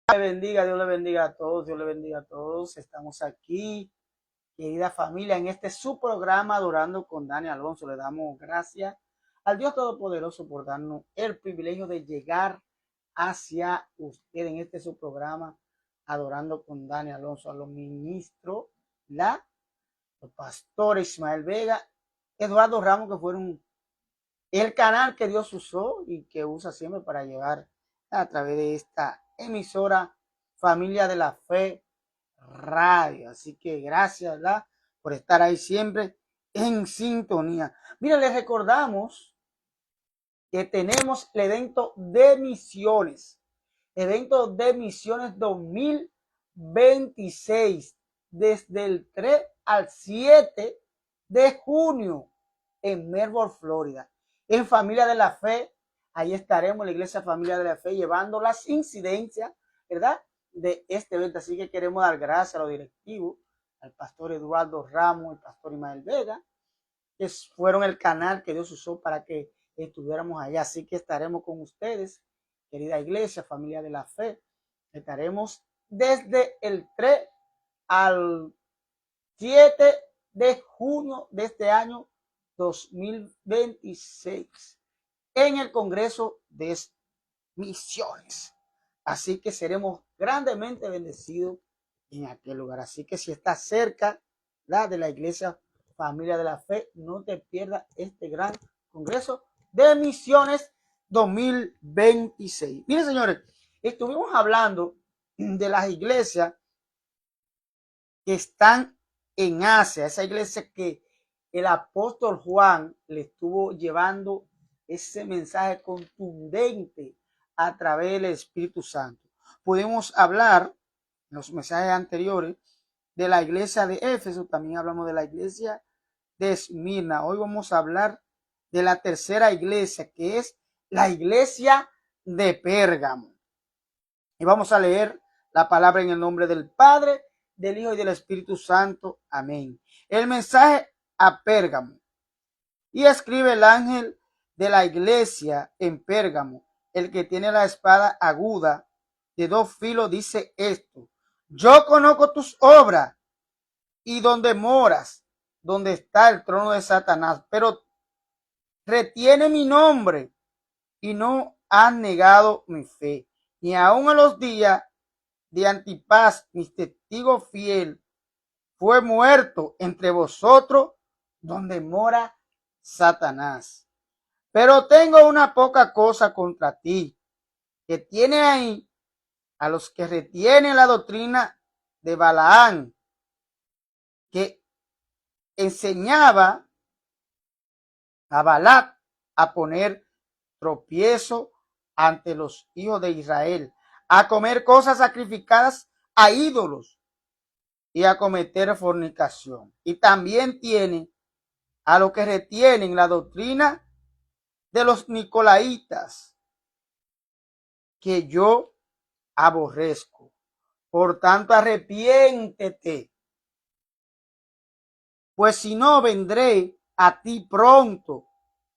Dios le bendiga a todos, Dios le bendiga a todos. Estamos aquí, querida familia, en este su programa Adorando con Dani Alonso. Le damos gracias al Dios Todopoderoso por darnos el privilegio de llegar hacia usted en este su programa Adorando con Dani Alonso, a los ministros, los pastores Ismael Vega, Eduardo Ramos, que fueron el canal que Dios usó y que usa siempre para llevar a través de esta emisora Familia de la Fe Radio. Así que gracias, ¿verdad?, por estar ahí siempre en sintonía. Mira, les recordamos que tenemos el evento de misiones 2026, desde el 3 al 7 de junio en Melbourne, Florida. En Familia de la Fe, ahí estaremos, la Iglesia Familia de la Fe, llevando las incidencias, ¿verdad?, de este evento. Así que queremos dar gracias a los directivos, al pastor Eduardo Ramos, al pastor Ismael Vega, que fueron el canal que Dios usó para que estuviéramos allá. Así que estaremos con ustedes, querida Iglesia Familia de la Fe. Estaremos desde el 3 al 7 de junio de este año 2026 en el Congreso de Misiones. Así que seremos grandemente bendecidos en aquel lugar. Así que si estás cerca de la Iglesia Familia de la Fe, no te pierdas este gran Congreso de Misiones 2026. Miren, señores, estuvimos hablando de las iglesias que están en Asia, esa iglesia que el apóstol Juan le estuvo llevando ese mensaje contundente a través del Espíritu Santo. Pudimos hablar en los mensajes anteriores de la iglesia de Éfeso, también hablamos de la iglesia de Esmirna. Hoy vamos a hablar de la tercera iglesia, que es la iglesia de Pérgamo. Y vamos a leer la palabra en el nombre del Padre, del Hijo y del Espíritu Santo. Amén. El mensaje a Pérgamo. Y escribe el ángel de la iglesia en Pérgamo, el que tiene la espada aguda de 2 filos, dice esto: yo conozco tus obras y donde moras, donde está el trono de Satanás, pero retiene mi nombre y no has negado mi fe, ni aun a los días de Antipas, mi testigo fiel, fue muerto entre vosotros donde mora Satanás. Pero tengo una poca cosa contra ti, que tiene ahí a los que retienen la doctrina de Balaán, que enseñaba a Balac a poner tropiezo ante los hijos de Israel, a comer cosas sacrificadas a ídolos y a cometer fornicación. Y también tiene a los que retienen la doctrina de los nicolaitas, que yo aborrezco. Por tanto, arrepiéntete, pues si no, vendré a ti pronto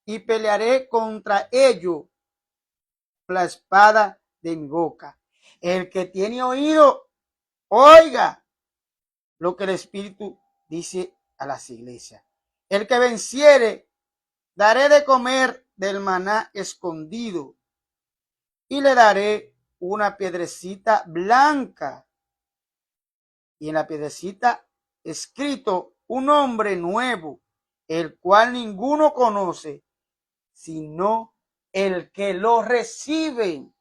y pelearé contra ellos la espada de mi boca. El que tiene oído, oiga lo que el Espíritu dice a las iglesias. El que venciere, daré de comer del maná escondido y le daré una piedrecita blanca, y en la piedrecita escrito un nombre nuevo, el cual ninguno conoce sino el que lo recibe.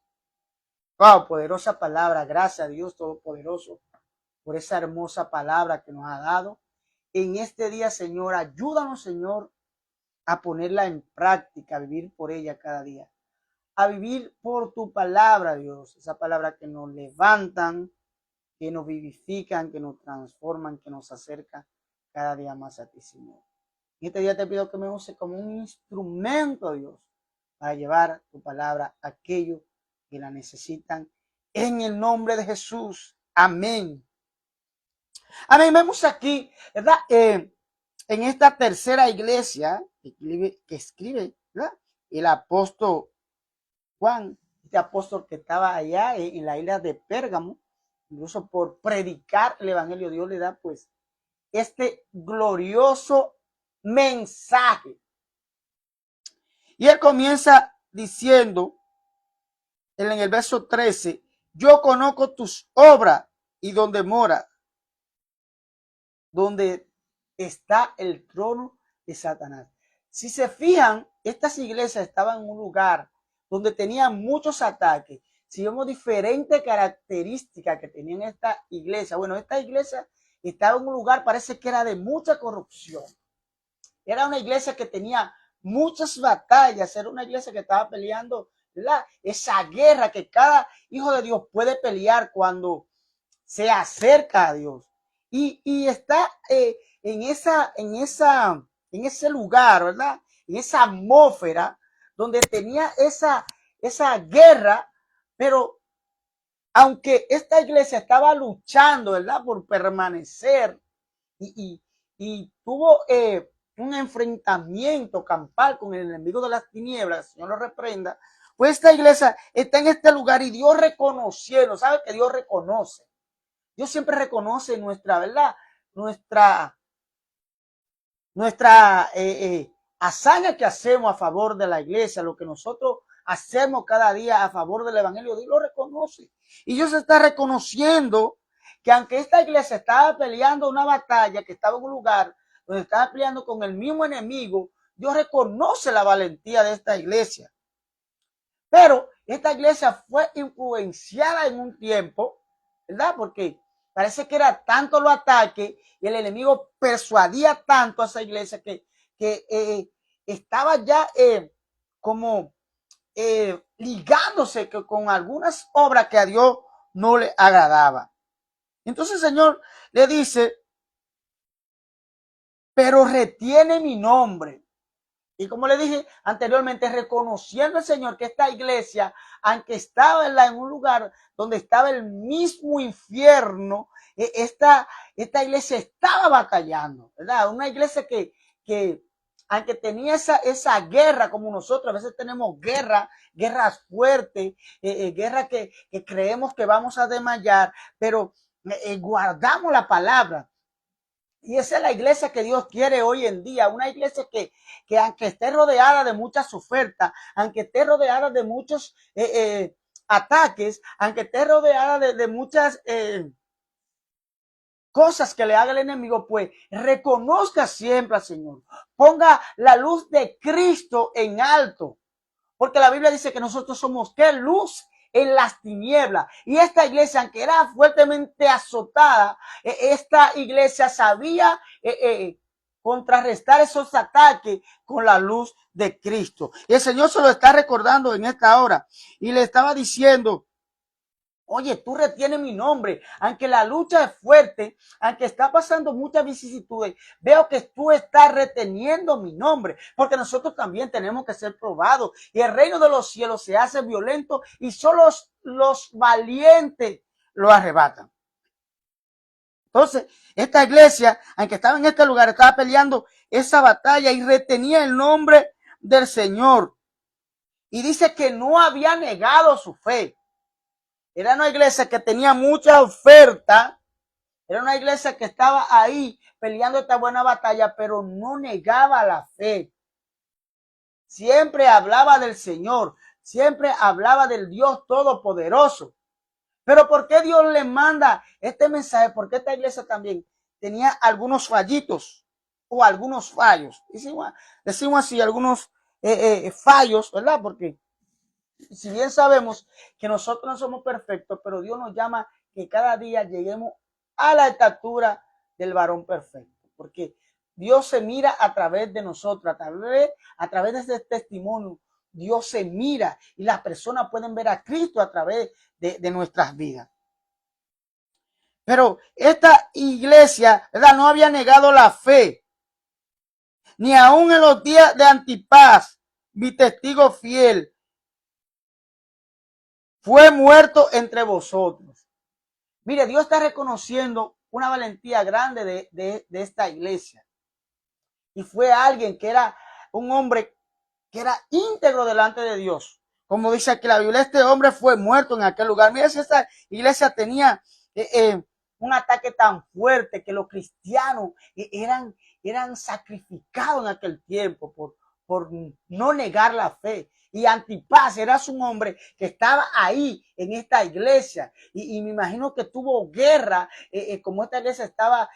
Wow, poderosa palabra. Gracias a Dios Todopoderoso por esa hermosa palabra que nos ha dado en este día, Señor. Ayúdanos, Señor, a ponerla en práctica, a vivir por ella cada día, a vivir por tu palabra, Dios. Esa palabra que nos levantan, que nos vivifican, que nos transforman, que nos acercan cada día más a ti, Señor. En este día te pido que me use como un instrumento, Dios, para llevar tu palabra a aquellos que la necesitan, en el nombre de Jesús. Amén. Amén. Vemos aquí, ¿verdad? En esta tercera iglesia que escribe, ¿verdad?, el apóstol Juan, este apóstol que estaba allá en la isla de Pérgamo, incluso por predicar el evangelio, Dios le da pues este glorioso mensaje. Y él comienza diciendo en el verso 13, yo conozco tus obras y donde mora, donde está el trono de Satanás. Si se fijan, estas iglesias estaban en un lugar donde tenían muchos ataques. Si vemos diferentes características que tenían esta iglesia, bueno, esta iglesia estaba en un lugar, parece que era de mucha corrupción. Era una iglesia que tenía muchas batallas, era una iglesia que estaba peleando, ¿verdad? Esa guerra que cada hijo de Dios puede pelear cuando se acerca a Dios. Y está en ese lugar, ¿verdad? En esa atmósfera donde tenía esa guerra, pero aunque esta iglesia estaba luchando, ¿verdad? Por permanecer y tuvo un enfrentamiento campal con el enemigo de las tinieblas, el Señor lo reprenda, pues esta iglesia está en este lugar y Dios reconociendo, ¿sabe que Dios reconoce? Dios siempre reconoce nuestra, ¿verdad? Nuestra hazaña que hacemos a favor de la iglesia, lo que nosotros hacemos cada día a favor del evangelio, Dios lo reconoce. Y Dios está reconociendo que aunque esta iglesia estaba peleando una batalla, que estaba en un lugar donde estaba peleando con el mismo enemigo, Dios reconoce la valentía de esta iglesia. Pero esta iglesia fue influenciada en un tiempo, ¿verdad? Porque parece que era tanto los ataques y el enemigo persuadía tanto a esa iglesia que estaba ya como ligándose con algunas obras que a Dios no le agradaba. Entonces el Señor le dice, pero retiene mi nombre. Y como le dije anteriormente, reconociendo al Señor que esta iglesia, aunque estaba en un lugar donde estaba el mismo infierno, esta iglesia estaba batallando, ¿verdad? Una iglesia que aunque tenía esa guerra, como nosotros a veces tenemos guerras fuertes, guerras que creemos que vamos a desmayar, pero guardamos la palabra. Y esa es la iglesia que Dios quiere hoy en día, una iglesia que aunque esté rodeada de muchas ofertas, aunque esté rodeada de muchos ataques, aunque esté rodeada de muchas cosas que le haga el enemigo, pues reconozca siempre al Señor. Ponga la luz de Cristo en alto, porque la Biblia dice que nosotros somos ¿qué? Luz en las tinieblas. Y esta iglesia, aunque era fuertemente azotada, esta iglesia sabía contrarrestar esos ataques con la luz de Cristo. Y el Señor se lo está recordando en esta hora y le estaba diciendo, oye, tú retienes mi nombre, aunque la lucha es fuerte, aunque está pasando muchas vicisitudes, veo que tú estás reteniendo mi nombre, porque nosotros también tenemos que ser probados. Y el reino de los cielos se hace violento y solo los valientes lo arrebatan. Entonces, esta iglesia, aunque estaba en este lugar, estaba peleando esa batalla y retenía el nombre del Señor. Y dice que no había negado su fe. Era una iglesia que tenía mucha oferta, era una iglesia que estaba ahí peleando esta buena batalla, pero no negaba la fe. Siempre hablaba del Señor, siempre hablaba del Dios Todopoderoso. Pero ¿por qué Dios le manda este mensaje? Porque esta iglesia también tenía algunos fallitos o algunos fallos. Decimos así, algunos fallos, ¿verdad? Porque si bien sabemos que nosotros no somos perfectos, pero Dios nos llama que cada día lleguemos a la estatura del varón perfecto, porque Dios se mira a través de nosotros, a través de este testimonio. Dios se mira y las personas pueden ver a Cristo a través de nuestras vidas. Pero esta iglesia, ¿verdad?, no había negado la fe, ni aún en los días de Antipas, mi testigo fiel, fue muerto entre vosotros. Mire, Dios está reconociendo una valentía grande de esta iglesia. Y fue alguien que era un hombre que era íntegro delante de Dios. Como dice aquí la Biblia, este hombre fue muerto en aquel lugar. Mira si esta iglesia tenía un ataque tan fuerte que los cristianos eran sacrificados en aquel tiempo por no negar la fe. Y Antipas era un hombre que estaba ahí en esta iglesia y me imagino que tuvo guerra como esta iglesia estaba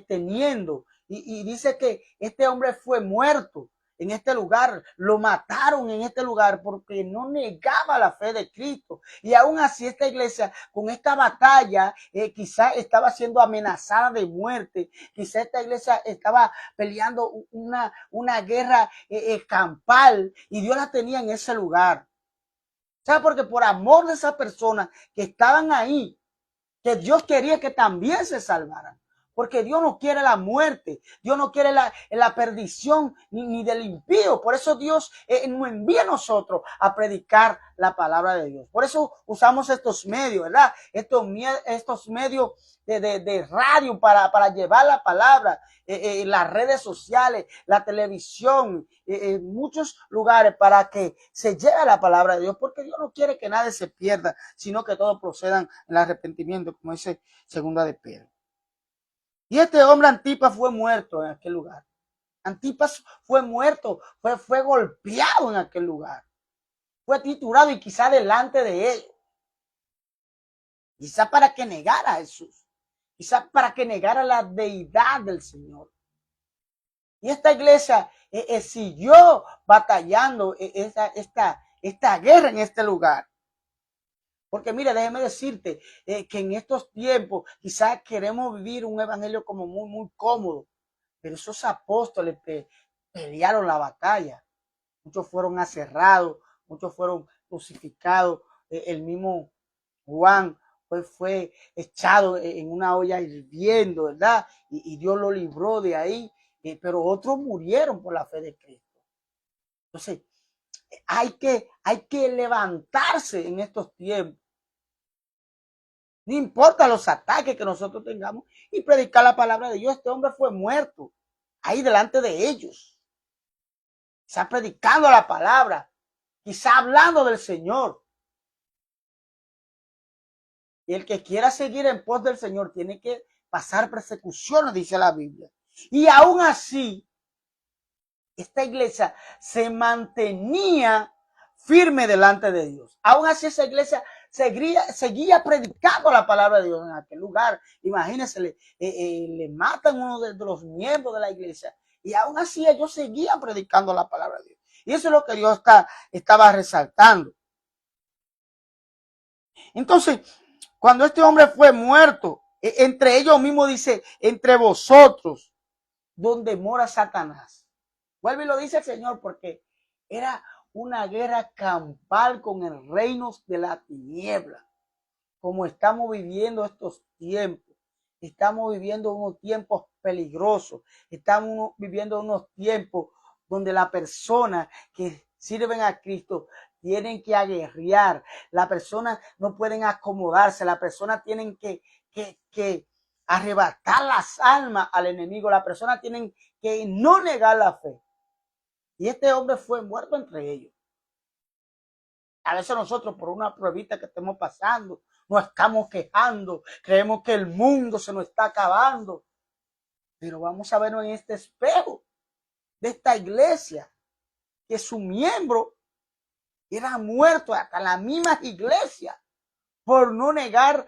teniendo. Y dice que este hombre fue muerto en este lugar, lo mataron en este lugar porque no negaba la fe de Cristo. Y aún así esta iglesia con esta batalla quizá estaba siendo amenazada de muerte, quizá esta iglesia estaba peleando una guerra campal y Dios la tenía en ese lugar. ¿Sabe? Porque por amor de esas personas que estaban ahí, que Dios quería que también se salvaran. Porque Dios no quiere la muerte, Dios no quiere la perdición ni del impío. Por eso Dios nos envía a nosotros a predicar la palabra de Dios. Por eso usamos estos medios, ¿verdad? Estos medios de radio para llevar la palabra, las redes sociales, la televisión, muchos lugares para que se lleve la palabra de Dios. Porque Dios no quiere que nadie se pierda, sino que todos procedan en el arrepentimiento, como dice segunda de Pedro. Y este hombre Antipas fue muerto en aquel lugar. Antipas fue muerto, fue golpeado en aquel lugar. Fue triturado y quizá delante de ellos. Quizá para que negara a Jesús. Quizá para que negara la deidad del Señor. Y esta iglesia siguió batallando esta guerra en este lugar. Porque mire, déjeme decirte que en estos tiempos quizás queremos vivir un evangelio como muy cómodo, pero esos apóstoles pelearon la batalla. Muchos fueron aserrados, muchos fueron crucificados. El mismo Juan fue echado en una olla hirviendo, ¿verdad? Y Dios lo libró de ahí, pero otros murieron por la fe de Cristo. Entonces, hay que levantarse en estos tiempos. No importa los ataques que nosotros tengamos y predicar la palabra de Dios. Este hombre fue muerto ahí delante de ellos. Quizá predicando la palabra, quizá hablando del Señor. Y el que quiera seguir en pos del Señor tiene que pasar persecuciones, dice la Biblia. Y aún así, esta iglesia se mantenía firme delante de Dios. Aún así esa iglesia seguía predicando la palabra de Dios en aquel lugar. Imagínense, le matan uno de los miembros de la iglesia y aún así ellos seguían predicando la palabra de Dios. Y eso es lo que Dios estaba resaltando. Entonces, cuando este hombre fue muerto, entre ellos mismos dice, entre vosotros, donde mora Satanás. Vuelve y lo dice el Señor porque era una guerra campal con el reino de la tiniebla. Como estamos viviendo estos tiempos, estamos viviendo unos tiempos peligrosos, estamos viviendo unos tiempos donde las personas que sirven a Cristo tienen que aguerrear, las personas no pueden acomodarse, las personas tienen que arrebatar las almas al enemigo, las personas tienen que no negar la fe. Y este hombre fue muerto entre ellos. A veces nosotros por una pruebita que estemos pasando, nos estamos quejando, creemos que el mundo se nos está acabando. Pero vamos a vernos en este espejo de esta iglesia, que su miembro era muerto, hasta la misma iglesia, por no negar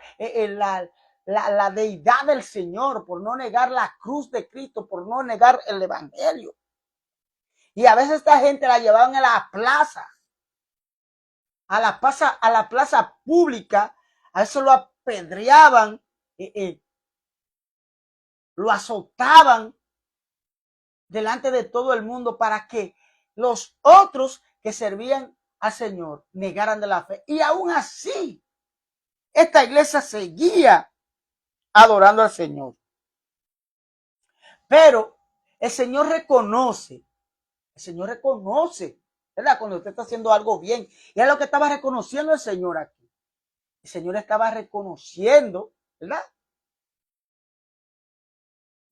la deidad del Señor, por no negar la cruz de Cristo, por no negar el evangelio. Y a veces esta gente la llevaban a la plaza, a la plaza pública, a eso lo apedreaban, lo azotaban delante de todo el mundo para que los otros que servían al Señor negaran de la fe. Y aún así, esta iglesia seguía adorando al Señor. Pero el Señor reconoce, ¿verdad? Cuando usted está haciendo algo bien. Y es lo que estaba reconociendo el Señor aquí. El Señor estaba reconociendo, ¿verdad?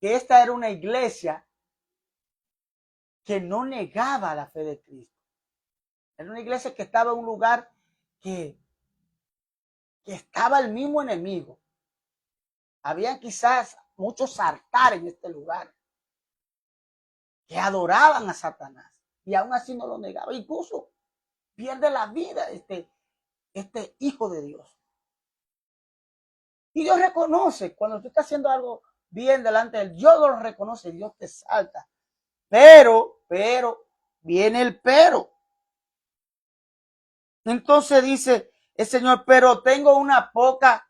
Que esta era una iglesia que no negaba la fe de Cristo. Era una iglesia que estaba en un lugar que estaba el mismo enemigo. Había quizás muchos altares en este lugar que adoraban a Satanás y aún así no lo negaba. Incluso pierde la vida este hijo de Dios. Y Dios reconoce cuando tú estás haciendo algo bien delante de él. Dios lo reconoce, Dios te salta. Pero, viene el pero. Entonces dice el Señor, pero tengo una poca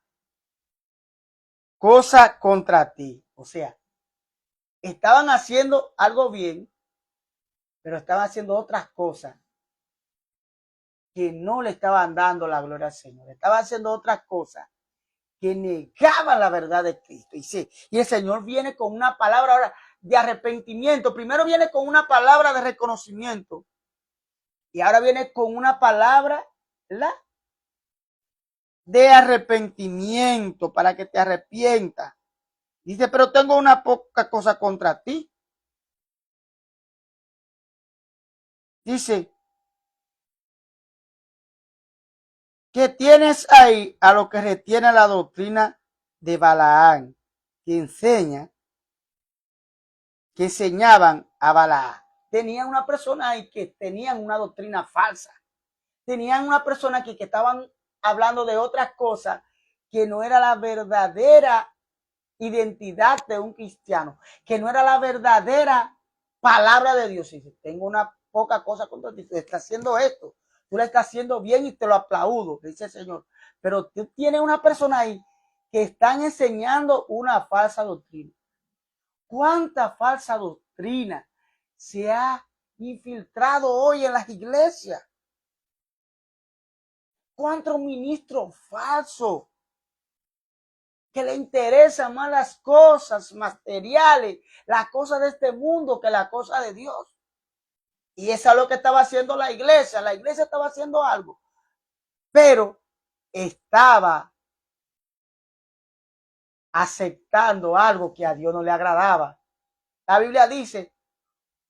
cosa contra ti. O sea, estaban haciendo algo bien, pero estaban haciendo otras cosas que no le estaban dando la gloria al Señor. Estaban haciendo otras cosas que negaban la verdad de Cristo. Y el Señor viene con una palabra ahora de arrepentimiento. Primero viene con una palabra de reconocimiento. Y ahora viene con una palabra, ¿verdad?, de arrepentimiento, para que te arrepientas. Dice, pero tengo una poca cosa contra ti. Dice, que tienes ahí a lo que retiene la doctrina de Balaán, que enseñaban a Balaán. Tenían una persona ahí que tenían una doctrina falsa. Tenían una persona que estaban hablando de otras cosas que no era la verdadera identidad de un cristiano, que no era la verdadera palabra de Dios. Y dice, tengo una poca cosa contra ti, tú estás haciendo esto, tú lo estás haciendo bien y te lo aplaudo, dice el Señor. Pero tú tienes una persona ahí que están enseñando una falsa doctrina. ¿Cuánta falsa doctrina se ha infiltrado hoy en las iglesias? ¿Cuántos ministros falsos que le interesan más las cosas materiales, las cosas de este mundo que la cosa de Dios? Y eso es lo que estaba haciendo la iglesia. La iglesia estaba haciendo algo, pero estaba aceptando algo que a Dios no le agradaba. La Biblia dice,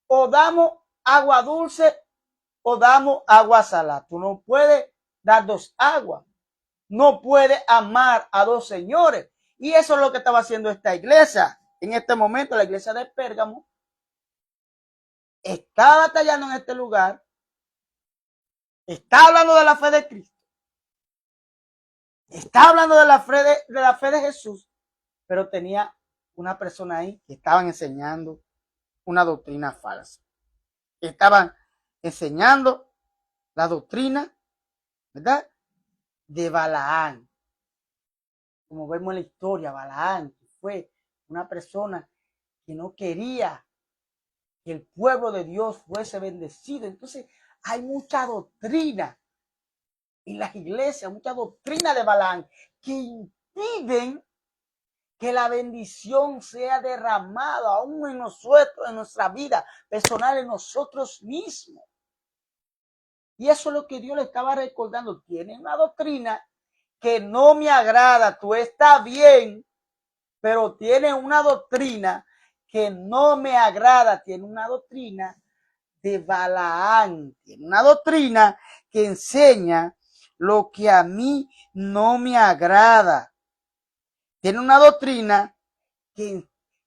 o damos agua dulce o damos agua salada. Tú no puedes dar dos aguas. No puedes amar a dos señores. Y eso es lo que estaba haciendo esta iglesia. En este momento, la iglesia de Pérgamo está batallando en este lugar. Está hablando de la fe de Cristo. Está hablando de la fe de Jesús. Pero tenía una persona ahí que estaban enseñando una doctrina falsa. Estaban enseñando la doctrina, ¿verdad?, de Balaán. Como vemos en la historia, Balaán fue una persona que no quería que el pueblo de Dios fuese bendecido. Entonces hay mucha doctrina en las iglesias, mucha doctrina de Balaán que impiden que la bendición sea derramada aún en nosotros, en nuestra vida personal, en nosotros mismos. Y eso es lo que Dios le estaba recordando. Tiene una doctrina que no me agrada. Tú estás bien, pero tiene una doctrina que no me agrada. Tiene una doctrina de Balaán. Tiene una doctrina que enseña lo que a mí no me agrada. Tiene una doctrina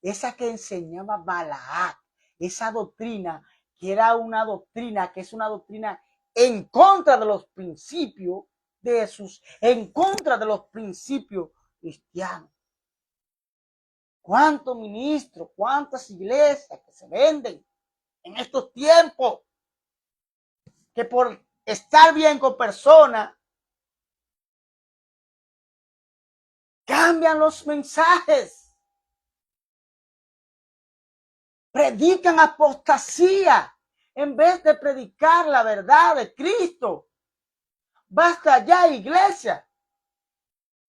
esa que enseñaba Balaam, esa doctrina que era una doctrina, que es una doctrina en contra de los principios de Jesús, en contra de los principios cristianos. ¿Cuántos ministros, cuántas iglesias que se venden en estos tiempos, que por estar bien con personas cambian los mensajes, predican apostasía en vez de predicar la verdad de Cristo? Basta ya, iglesia.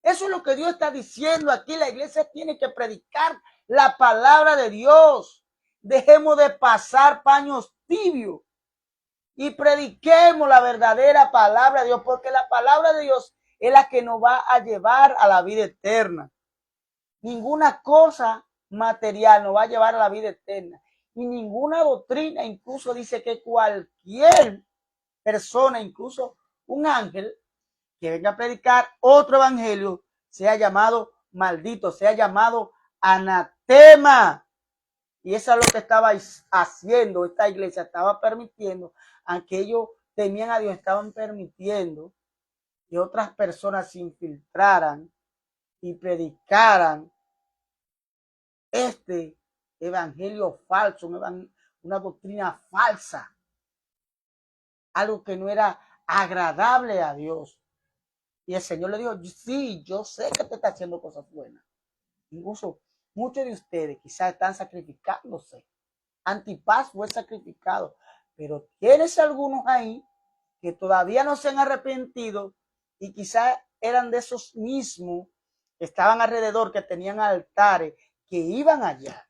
Eso es lo que Dios está diciendo aquí. La iglesia tiene que predicar la palabra de Dios. Dejemos de pasar paños tibios y prediquemos la verdadera palabra de Dios, porque la palabra de Dios es la que nos va a llevar a la vida eterna. Ninguna cosa material nos va a llevar a la vida eterna. Y ninguna doctrina, incluso dice que cualquier persona, incluso un ángel, que venga a predicar otro evangelio, sea llamado maldito, sea llamado anatema. Y eso es lo que estaba haciendo esta iglesia, estaba permitiendo, aunque ellos temían a Dios, estaban permitiendo que otras personas se infiltraran y predicaran este evangelio falso, una doctrina falsa, algo que no era agradable a Dios. Y el Señor le dijo, sí, yo sé que te está haciendo cosas buenas. Incluso muchos de ustedes quizás están sacrificándose. Antipas fue sacrificado, pero tienes algunos ahí que todavía no se han arrepentido y quizás eran de esos mismos que estaban alrededor, que tenían altares, que iban allá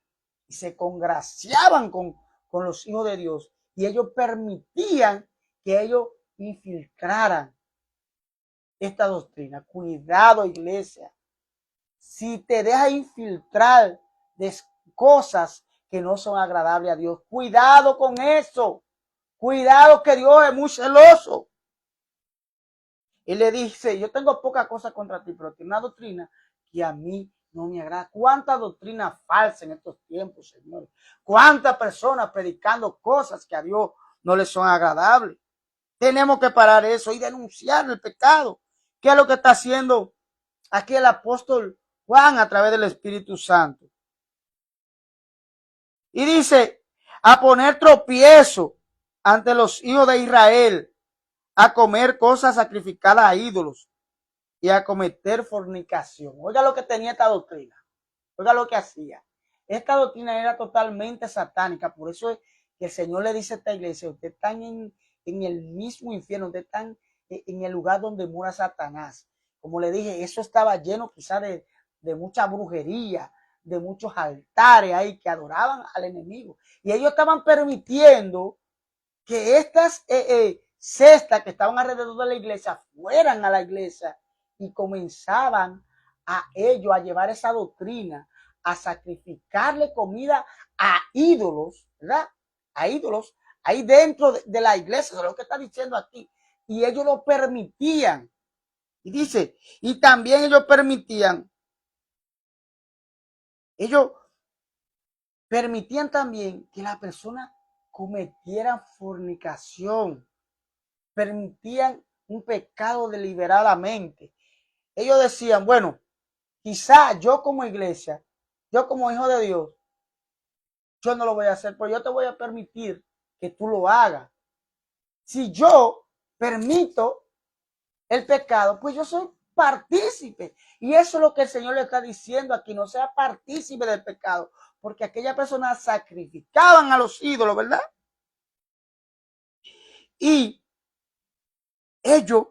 y se congraciaban con los hijos de Dios, y ellos permitían que ellos infiltraran esta doctrina. Cuidado, iglesia. Si te dejas infiltrar de cosas que no son agradables a Dios, cuidado con eso. Cuidado, que Dios es muy celoso. Él le dice, yo tengo poca cosa contra ti, pero tiene una doctrina que a mí no me agrada. ¿Cuánta doctrina falsa en estos tiempos, señores? ¿Cuántas personas predicando cosas que a Dios no le son agradables? Tenemos que parar eso y denunciar el pecado. ¿Qué es lo que está haciendo aquí el apóstol Juan a través del Espíritu Santo? Y dice, a poner tropiezo ante los hijos de Israel, a comer cosas sacrificadas a ídolos y a cometer fornicación. Oiga lo que tenía esta doctrina. Oiga lo que hacía. Esta doctrina era totalmente satánica. Por eso es que el Señor le dice a esta iglesia, ustedes están en el mismo infierno, ustedes están en el lugar donde mora Satanás. Como le dije, eso estaba lleno quizás de mucha brujería, de muchos altares ahí que adoraban al enemigo. Y ellos estaban permitiendo que estas cestas que estaban alrededor de la iglesia fueran a la iglesia y comenzaban a ellos a llevar esa doctrina, a sacrificarle comida a ídolos, ¿verdad? A ídolos, ahí dentro de la iglesia, es lo que está diciendo aquí. Y ellos lo permitían. Y dice, y también ellos permitían también que la persona cometiera fornicación, permitían un pecado deliberadamente. Ellos decían, bueno, quizá yo como iglesia, yo como hijo de Dios, yo no lo voy a hacer, pero yo te voy a permitir que tú lo hagas. Si yo permito el pecado, pues yo soy partícipe. Y eso es lo que el Señor le está diciendo aquí, no sea partícipe del pecado, porque aquellas personas sacrificaban a los ídolos, ¿verdad? Y ellos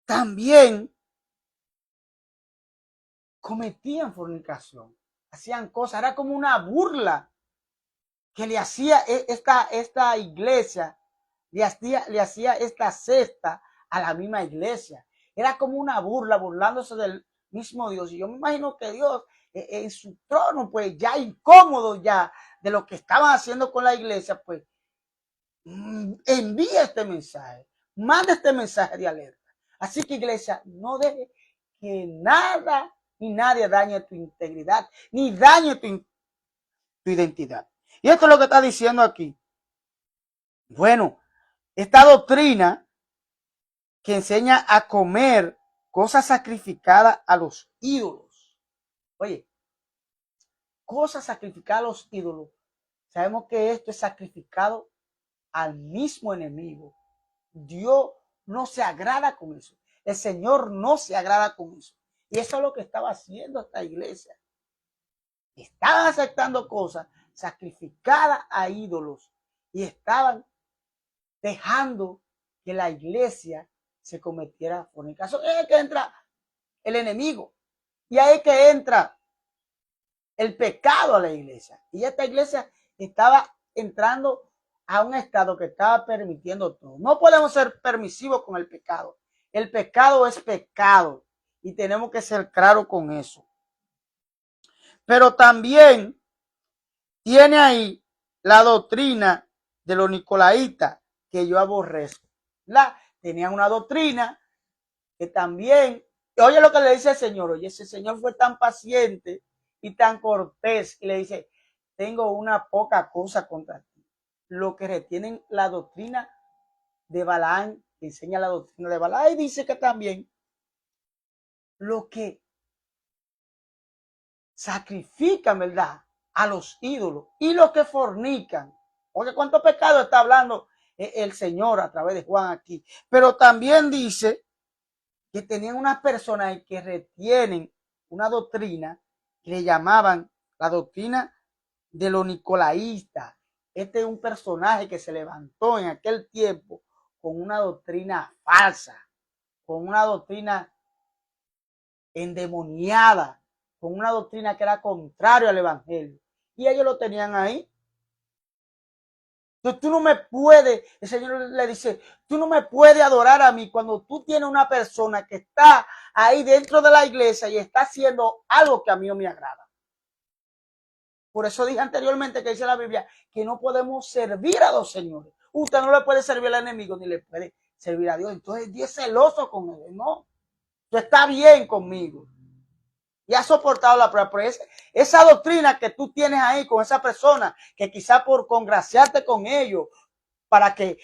también cometían fornicación, hacían cosas, era como una burla que le hacía esta iglesia, le hacía esta cesta a la misma iglesia. Era como una burla, burlándose del mismo Dios. Y yo me imagino que Dios, en su trono, pues ya incómodo ya de lo que estaban haciendo con la iglesia, pues envía este mensaje, manda este mensaje de alerta. Así que, iglesia, no deje que nada ni nadie dañe tu integridad, ni dañe tu identidad. Y esto es lo que está diciendo aquí. Bueno, esta doctrina que enseña a comer cosas sacrificadas a los ídolos. Oye, cosas sacrificadas a los ídolos. Sabemos que esto es sacrificado al mismo enemigo. Dios no se agrada con eso. El Señor no se agrada con eso. Y eso es lo que estaba haciendo esta iglesia. Estaban aceptando cosas sacrificadas a ídolos y estaban dejando que la iglesia se cometiera fornicación. Ahí es que entra el enemigo y ahí es que entra el pecado a la iglesia. Y esta iglesia estaba entrando a un estado que estaba permitiendo todo. No podemos ser permisivos con el pecado. El pecado es pecado y tenemos que ser claros con eso. Pero también tiene ahí la doctrina de los nicolaitas, que yo aborrezco. Tenían una doctrina que también, oye lo que le dice el Señor, oye, ese Señor fue tan paciente y tan cortés y le dice, tengo una poca cosa contra ti. Lo que retienen la doctrina de Balaam, que enseña la doctrina de Balaam, y dice que también lo que sacrifican, ¿verdad?, a los ídolos y los que fornican. Oye, ¿cuánto pecado está hablando el Señor a través de Juan aquí? Pero también dice que tenían unas personas que retienen una doctrina que le llamaban la doctrina de los nicolaístas. Este es un personaje que se levantó en aquel tiempo con una doctrina falsa, con una doctrina endemoniada, con una doctrina que era contraria al evangelio. Y ellos lo tenían ahí. Entonces tú no me puedes, el Señor le dice, tú no me puedes adorar a mí cuando tú tienes una persona que está ahí dentro de la iglesia y está haciendo algo que a mí no me agrada. Por eso dije anteriormente que dice la Biblia que no podemos servir a dos señores. Usted no le puede servir al enemigo ni le puede servir a Dios. Entonces Dios es celoso con él. No, tú estás bien conmigo. Y has soportado la prueba. Pero esa doctrina que tú tienes ahí con esa persona, que quizá por congraciarte con ellos, para que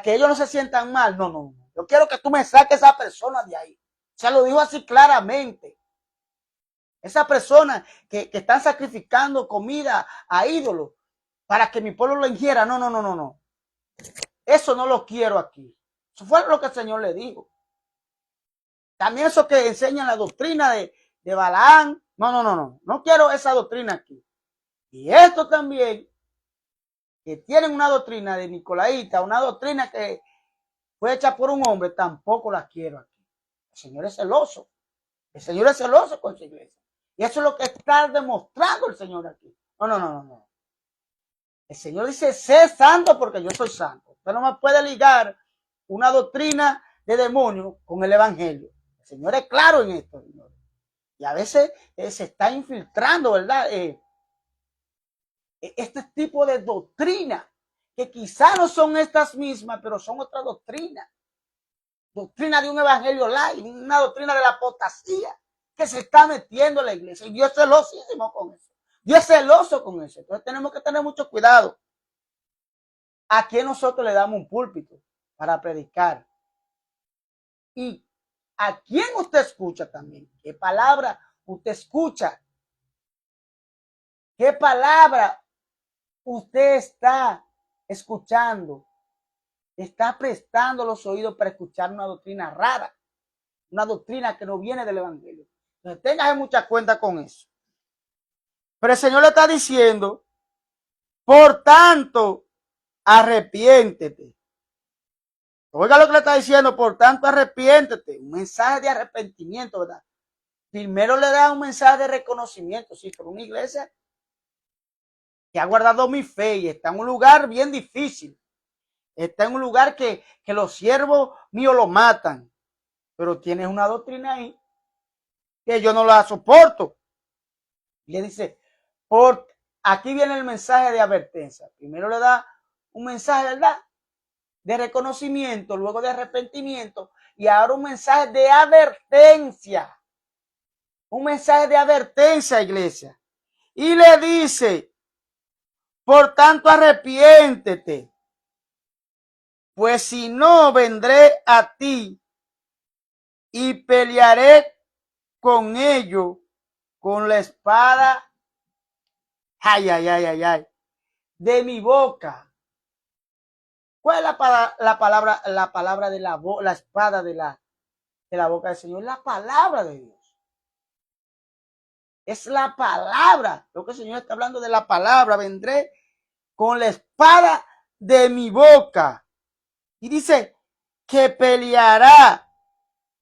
ellos no se sientan mal. No, no, no. Yo quiero que tú me saques a esa persona de ahí. Se lo dijo así claramente. Esa persona que están sacrificando comida a ídolos para que mi pueblo lo ingiera. No, no, no, no, no. Eso no lo quiero aquí. Eso fue lo que el Señor le dijo. También eso que enseñan la doctrina de Balaam. No, no, no, no. No quiero esa doctrina aquí. Y esto también, que tienen una doctrina de Nicolaíta, una doctrina que fue hecha por un hombre, tampoco la quiero aquí. El Señor es celoso. El Señor es celoso con su iglesia. Y eso es lo que está demostrando el Señor aquí. No, no, no, no, no. El Señor dice, sé santo porque yo soy santo. Usted no me puede ligar una doctrina de demonio con el evangelio. El Señor es claro en esto, señor. Y a veces se está infiltrando, ¿verdad? Este tipo de doctrina, que quizá no son estas mismas, pero son otra doctrina. Doctrina de un evangelio light, una doctrina de la apostasía que se está metiendo en la iglesia. Y Dios es celosísimo con eso. Dios es celoso con eso. Entonces tenemos que tener mucho cuidado. ¿A quién nosotros le damos un púlpito para predicar? ¿Y a quién usted escucha también? ¿Qué palabra usted escucha? ¿Qué palabra usted está escuchando? Está prestando los oídos para escuchar una doctrina rara, una doctrina que no viene del evangelio. Entonces tengas mucha cuenta con eso. Pero el Señor le está diciendo, por tanto, arrepiéntete. Oiga lo que le está diciendo, por tanto, arrepiéntete. Un mensaje de arrepentimiento, ¿verdad? Primero le da un mensaje de reconocimiento. Sí, por una iglesia que ha guardado mi fe y está en un lugar bien difícil. Está en un lugar que los siervos míos lo matan. Pero tienes una doctrina ahí que yo no la soporto. Y le dice, aquí viene el mensaje de advertencia. Primero le da un mensaje, ¿verdad?, de reconocimiento, luego de arrepentimiento, y ahora un mensaje de advertencia. Un mensaje de advertencia, iglesia. Y le dice, por tanto, arrepiéntete, pues si no, vendré a ti y pelearé con ellos con la espada, ay, ay, ay, ay, ay, de mi boca. ¿Cuál es la palabra de la espada de la boca del Señor? La palabra de Dios. Es la palabra. Lo que el Señor está hablando de la palabra. Vendré con la espada de mi boca. Y dice que peleará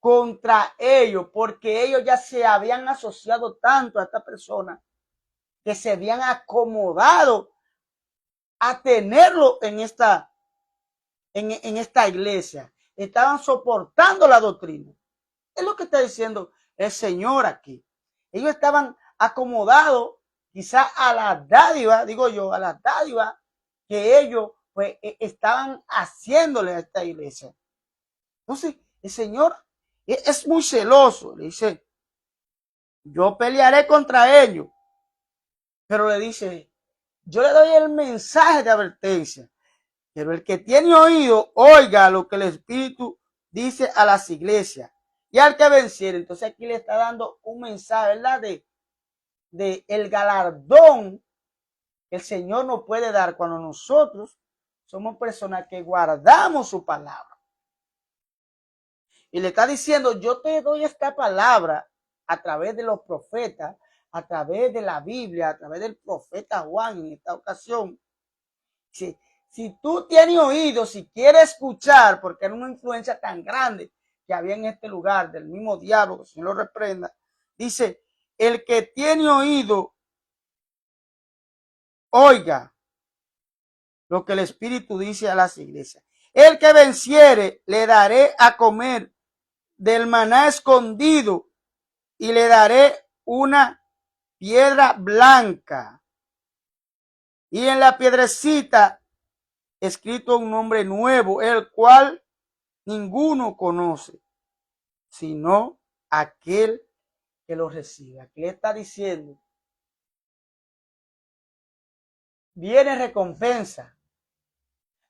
contra ellos, porque ellos ya se habían asociado tanto a esta persona que se habían acomodado a tenerlo en esta iglesia. Estaban soportando la doctrina. Es lo que está diciendo el Señor aquí. Ellos estaban acomodados quizá a la dádiva, digo yo, a la dádiva que ellos pues estaban haciéndole a esta iglesia. Entonces, el Señor es muy celoso. Le dice, yo pelearé contra ellos. Pero le dice, yo le doy el mensaje de advertencia. Pero el que tiene oído, oiga lo que el Espíritu dice a las iglesias. Y al que venciere. Entonces aquí le está dando un mensaje, ¿verdad? De el galardón que el Señor nos puede dar cuando nosotros somos personas que guardamos su palabra. Y le está diciendo, yo te doy esta palabra a través de los profetas, a través de la Biblia, a través del profeta Juan en esta ocasión. Si tú tienes oído, si quieres escuchar, porque era una influencia tan grande que había en este lugar, del mismo diablo, que el Señor lo reprenda, dice, el que tiene oído, oiga lo que el Espíritu dice a las iglesias. El que venciere, le daré a comer del maná escondido y le daré una piedra blanca. Y en la piedrecita escrito un nombre nuevo, el cual ninguno conoce, sino aquel que lo recibe. Aquí le está diciendo, viene recompensa.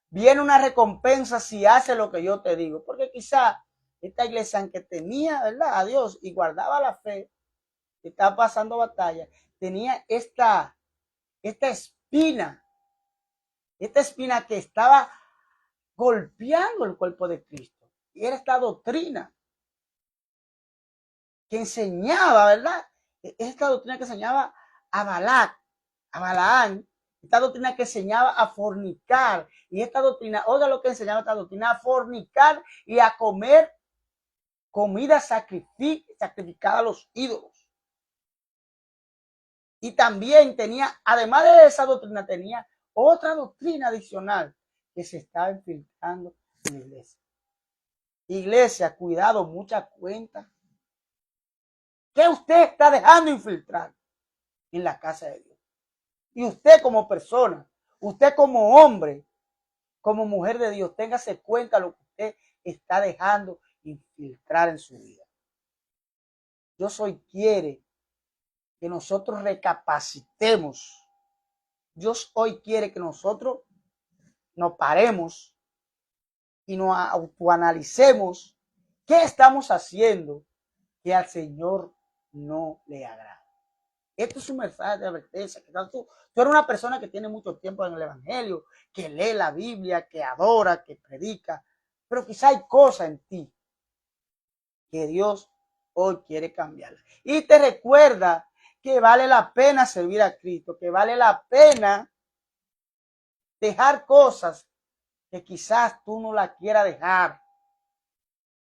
Viene una recompensa si hace lo que yo te digo. Porque quizá esta iglesia, aunque tenía, ¿verdad?, a Dios y guardaba la fe, estaba pasando batalla, tenía esta espina que estaba golpeando el cuerpo de Cristo. Y era esta doctrina que enseñaba, ¿verdad? Esta doctrina que enseñaba a Balaán, esta doctrina que enseñaba a fornicar, y esta doctrina, oiga lo que enseñaba esta doctrina, a fornicar y a comer comida sacrificada a los ídolos. Y también tenía, además de esa doctrina, tenía otra doctrina adicional que se estaba infiltrando en la iglesia. Iglesia, cuidado, mucha cuenta. ¿Qué usted está dejando infiltrar en la casa de Dios? Y usted como persona, usted como hombre, como mujer de Dios, téngase cuenta lo que usted está dejando infiltrar en su vida. Dios hoy quiere que nosotros recapacitemos. Dios hoy quiere que nosotros nos paremos y nos autoanalicemos qué estamos haciendo que al Señor no le agrada. Esto es un mensaje de advertencia. Tú eres una persona que tiene mucho tiempo en el Evangelio, que lee la Biblia, que adora, que predica, pero quizá hay cosas en ti que Dios hoy quiere cambiar. Y te recuerda que vale la pena servir a Cristo, que vale la pena dejar cosas que quizás tú no la quieras dejar.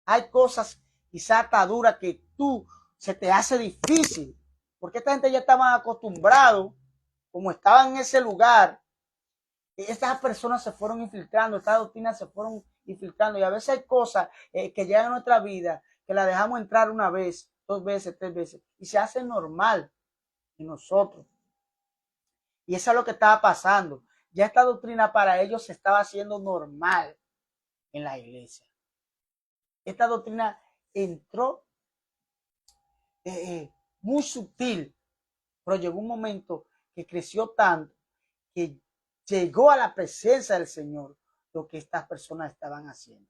Hay cosas quizás ataduras que tú se te hace difícil, porque esta gente ya estaba acostumbrado, como estaban en ese lugar, estas personas se fueron infiltrando, estas doctrinas se fueron infiltrando, y a veces hay cosas que llegan a nuestra vida que la dejamos entrar una vez, 2 veces, 3 veces, y se hace normal en nosotros. Y eso es lo que estaba pasando. Ya esta doctrina para ellos se estaba haciendo normal en la iglesia. Esta doctrina entró muy sutil, pero llegó un momento que creció tanto que llegó a la presencia del Señor lo que estas personas estaban haciendo.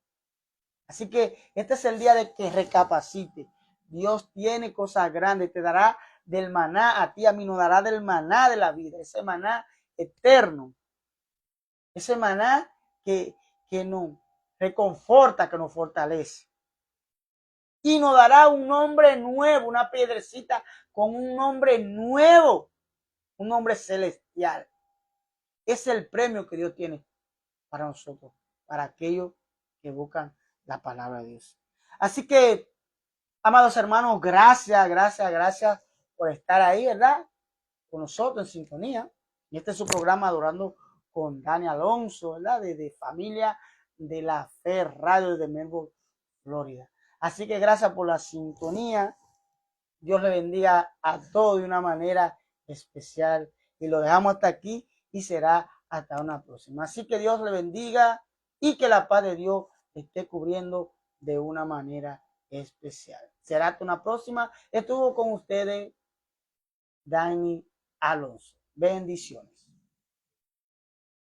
Así que este es el día de que recapacite. Dios tiene cosas grandes, te dará del maná, a ti, a mí nos dará del maná de la vida, ese maná eterno, ese maná que nos reconforta, que nos fortalece. Y nos dará un nombre nuevo, una piedrecita con un nombre nuevo, un nombre celestial. Es el premio que Dios tiene para nosotros, para aquellos que buscan la palabra de Dios. Así que, amados hermanos, gracias por estar ahí, ¿verdad? Con nosotros en sintonía. Y este es su programa Adorando con Dani Alonso, ¿verdad? De Familia de la Fe Radio de Melbourne, Florida. Así que gracias por la sintonía. Dios le bendiga a todos de una manera especial. Y lo dejamos hasta aquí y será hasta una próxima. Así que Dios le bendiga y que la paz de Dios esté cubriendo de una manera especial. Será hasta una próxima. Estuvo con ustedes Dani Alonso. Bendiciones.